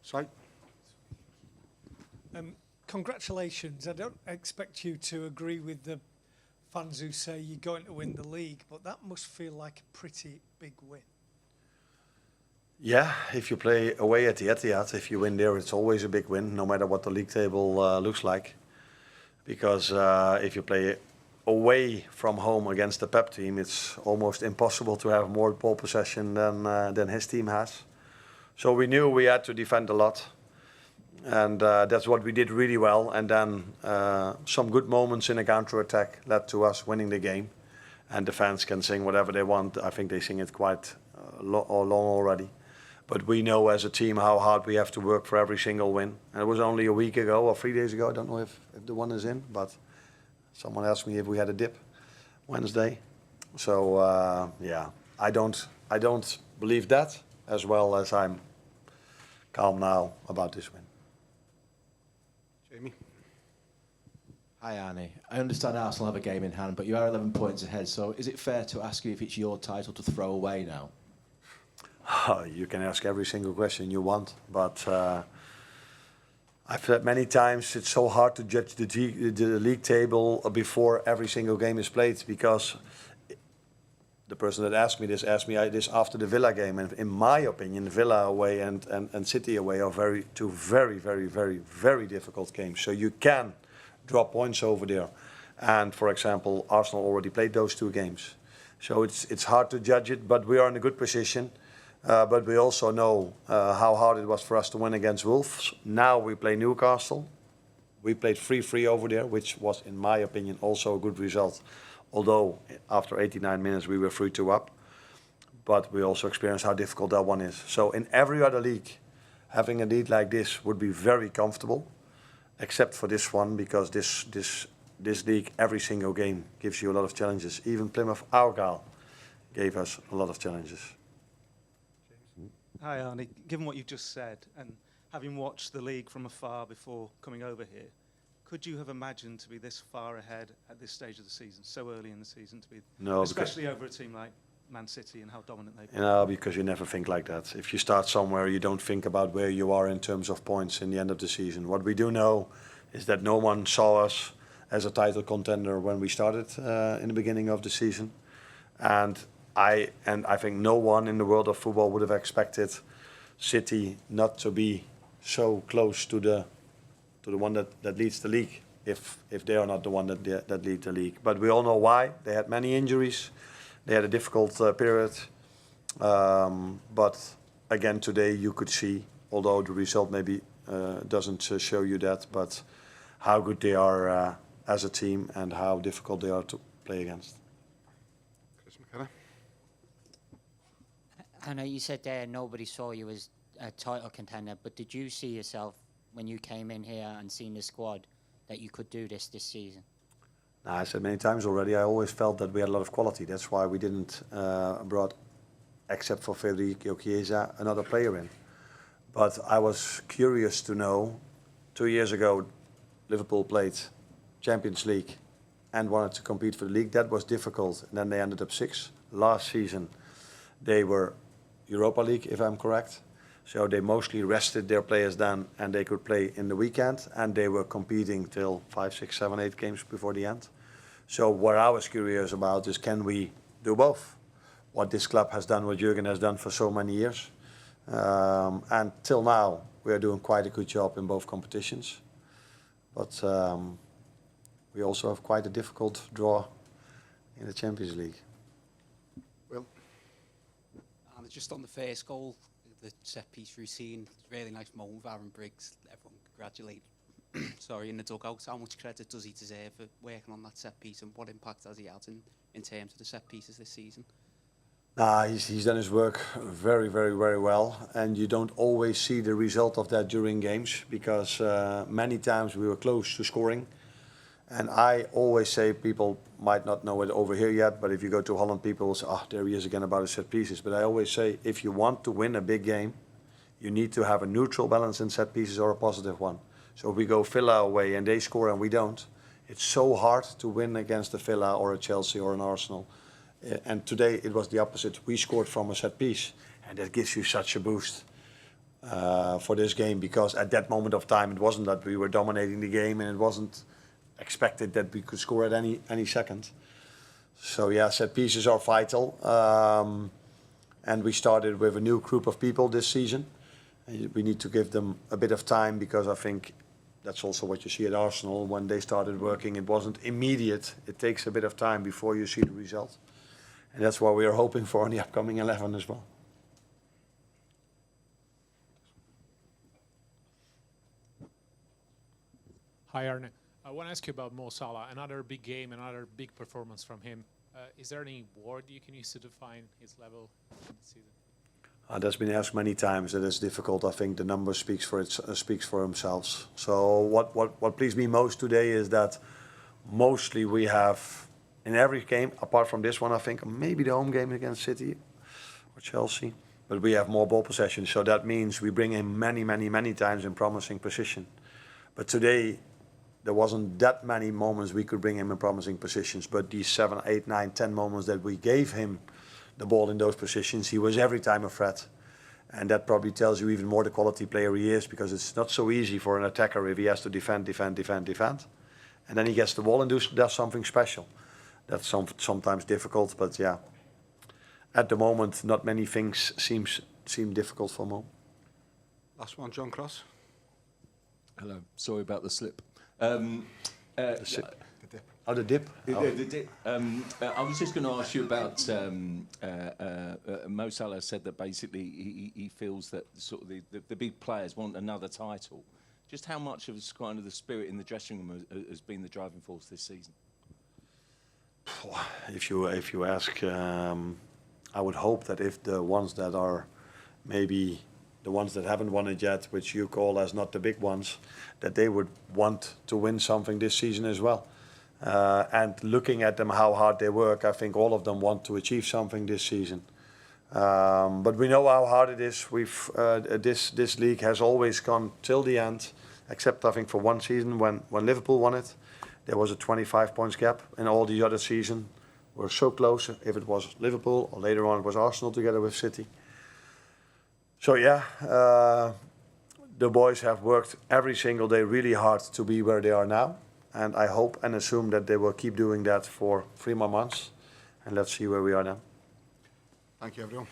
Sorry? Congratulations. I don't expect you to agree with the fans who say you're going to win the league, but that must feel like a pretty big win. Yeah, if you play away at the Etihad, if you win there, it's always a big win, no matter what the league table looks like. Because if you play away from home against the Pep team, it's almost impossible to have more ball possession than his team has. So we knew we had to defend a lot. And that's what we did really well. And then some good moments in a counter-attack led to us winning the game. And the fans can sing whatever they want. I think they sing it quite long already. But we know as a team how hard we have to work for every single win. And it was only a week ago or 3 days ago. I don't know if the one is in, but someone asked me if we had a dip Wednesday. So yeah, I don't believe that, as well as I'm calm now about this win. Jamie? Hi Arne, I understand Arsenal have a game in hand, but you are 11 points ahead, so is it fair to ask you if it's your title to throw away now? You can ask every single question you want, but I've said many times it's so hard to judge the league table before every single game is played, because the person that asked me this this after the Villa game, and in my opinion, Villa away and City away are two very difficult games. So you can drop points over there, and for example, Arsenal already played those 2 games, so it's hard to judge it. But we are in a good position. But we also know how hard it was for us to win against Wolves. Now we play Newcastle. We played 3-3 over there, which was, in my opinion, also a good result. Although after 89 minutes we were 3-2 up. But we also experienced how difficult that one is. So in every other league, having a lead like this would be very comfortable, except for this one, because this league, every single game gives you a lot of challenges. Even Plymouth Argyle gave us a lot of challenges. Hi Arne, given what you've just said and having watched the league from afar before coming over here, could you have imagined to be this far ahead at this stage of the season, so early in the season, to be, no, especially over a team like Man City and how dominant they've been? No, because you never think like that. If you start somewhere, you don't think about where you are in terms of points in the end of the season. What we do know is that no one saw us as a title contender when we started in the beginning of the season. And I think no one in the world of football would have expected City not to be so close to the one that leads the league, if they are not the one that lead the league. But we all know why. They had many injuries. They had a difficult period. But again, today you could see, although the result maybe doesn't show you that, but how good they are as a team and how difficult they are to play against. I know you said there nobody saw you as a title contender, but did you see yourself when you came in here and seen the squad that you could do this season? No, I said many times already, I always felt that we had a lot of quality. That's why we didn't brought, except for Federico Chiesa, another player in. But I was curious to know, 2 years ago, Liverpool played Champions League and wanted to compete for the league. That was difficult, and then they ended up 6th. Last season, they were Europa League, if I'm correct. So they mostly rested their players then, and they could play in the weekend, and they were competing till 5, 6, 7, 8 games before the end. So what I was curious about is, can we do both? What this club has done, what Jurgen has done for so many years. And till now, we are doing quite a good job in both competitions. But we also have quite a difficult draw in the Champions League. Will? And just on the first goal, the set-piece routine, really nice moment with Aaron Briggs. Everyone congratulate. Sorry, in the dugout. How much credit does he deserve for working on that set-piece, and what impact has he had in terms of the set-pieces this season? He's done his work very well, and you don't always see the result of that during games, because many times we were close to scoring. And I always say, people might not know it over here yet, but if you go to Holland, people will say, oh, there he is again about his set pieces. But I always say, if you want to win a big game, you need to have a neutral balance in set pieces or a positive one. So if we go Villa away and they score and we don't, it's so hard to win against a Villa or a Chelsea or an Arsenal. And today it was the opposite. We scored from a set piece, and that gives you such a boost. for this game, because at that moment of time it wasn't that we were dominating the game and it wasn't expected that we could score at any second. So yeah, set pieces are vital, and we started with a new group of people this season. We need to give them a bit of time, because I think that's also what you see at Arsenal. When they started working, it wasn't immediate. It takes a bit of time before you see the result. And that's what we are hoping for in the upcoming 11 as well. Hi, Arne. I want to ask you about Mo Salah. Another big game, another big performance from him. Is there any word you can use to define his level in the season? That's been asked many times. That is difficult. I think the number speaks for themselves. So what pleased me most today is that mostly we have, in every game, apart from this one, I think, maybe the home game against City or Chelsea, but we have more ball possession. So that means we bring him many times in promising position. But today, there wasn't that many moments we could bring him in promising positions. But these 7, 8, 9, 10 moments that we gave him the ball in those positions, he was every time a threat. And that probably tells you even more the quality player he is, because it's not so easy for an attacker if he has to defend. And then he gets the ball and does something special. That's sometimes difficult, but yeah. At the moment, not many things seem difficult for Mo. Last one, John Cross. Hello. Sorry about the slip. The dip. Oh, the dip. The dip. I was just going to ask you about Mo Salah said that basically he feels that sort of the big players want another title. Just how much of kind of the spirit in the dressing room has been the driving force this season? If you ask, I would hope that if the ones that are maybe the ones that haven't won it yet, which you call as not the big ones, that they would want to win something this season as well. And looking at them, how hard they work, I think all of them want to achieve something this season. But we know how hard it is. This league has always gone till the end, except I think for one season when Liverpool won it. There was a 25 points gap, and all the other season were so close, if it was Liverpool or later on it was Arsenal together with City. So yeah, the boys have worked every single day really hard to be where they are now. And I hope and assume that they will keep doing that for 3 more months. And let's see where we are now. Thank you, everyone.